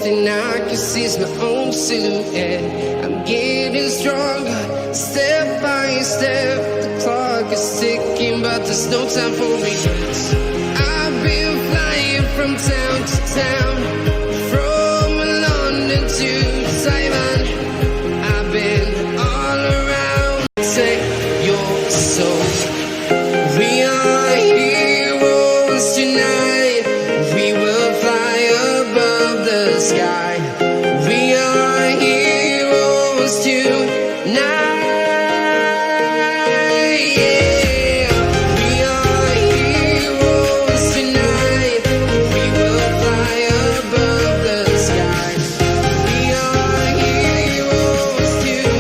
thing I can see is my own silhouette. I'm getting stronger, step by step. The clock is ticking, but there's no time for regrets. I've been flying from town to town, from London to Taiwan. I've been all around. Take your soul. We are heroes tonight. We will fly above the sky. We are heroes tonight. Yeah. We are heroes tonight. We will fly above the sky. We are heroes tonight.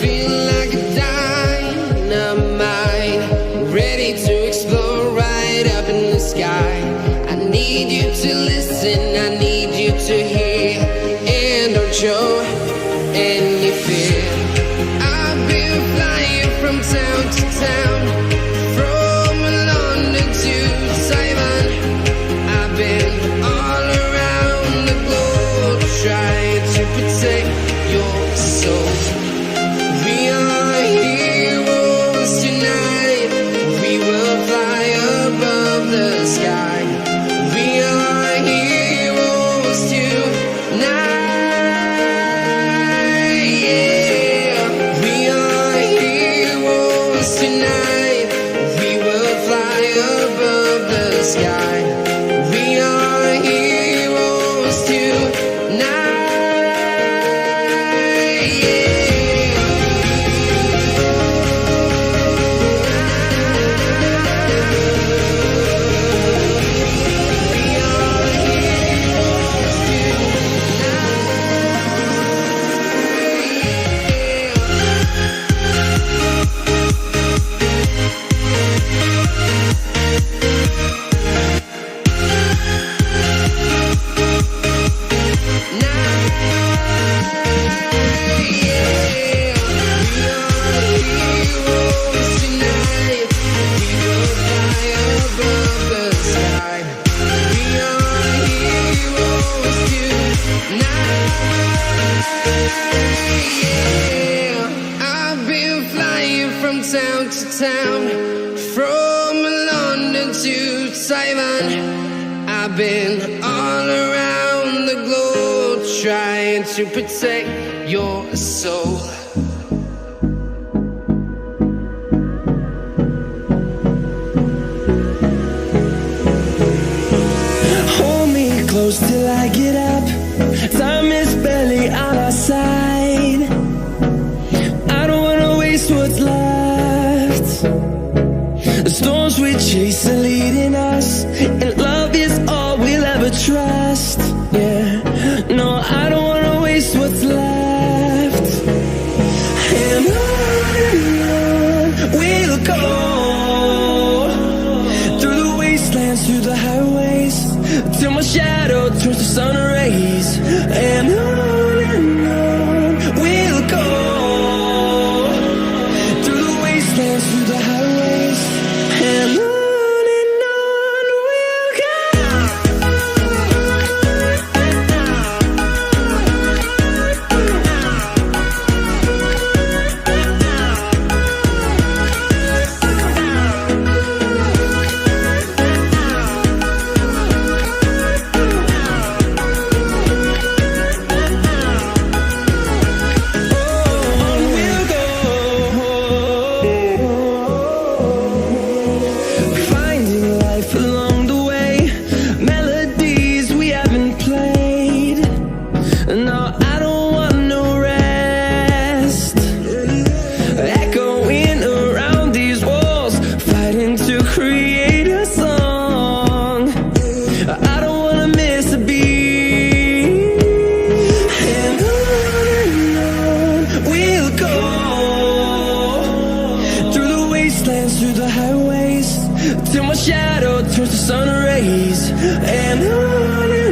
Feel like a dynamite, ready to explode right up in the sky. I need you to listen, I need you to hear, and don't show any fear. I've been flying from town to town, from London to Taiwan. I've been all around the globe trying to protect your soul. We are heroes tonight. We will fly above the sky. We are heroes tonight. Yeah. We are heroes tonight. We will fly above the sky. We are heroes tonight. I've been flying from town to town, from London to Taiwan. I've been all around the globe trying to protect your soul. Hold me close till I get up. Time is barely on our side. I don't wanna waste what's left. The storms we chase are leading us, and love is all we'll ever trust. Yeah, no, I don't wanna waste what's left. And on we'll go, through the wastelands, through the highways, till my shadow turns to sun rays. And on we'll go, through the wastelands, through the highways, and on we'll go. shadow turns to sun rays, and on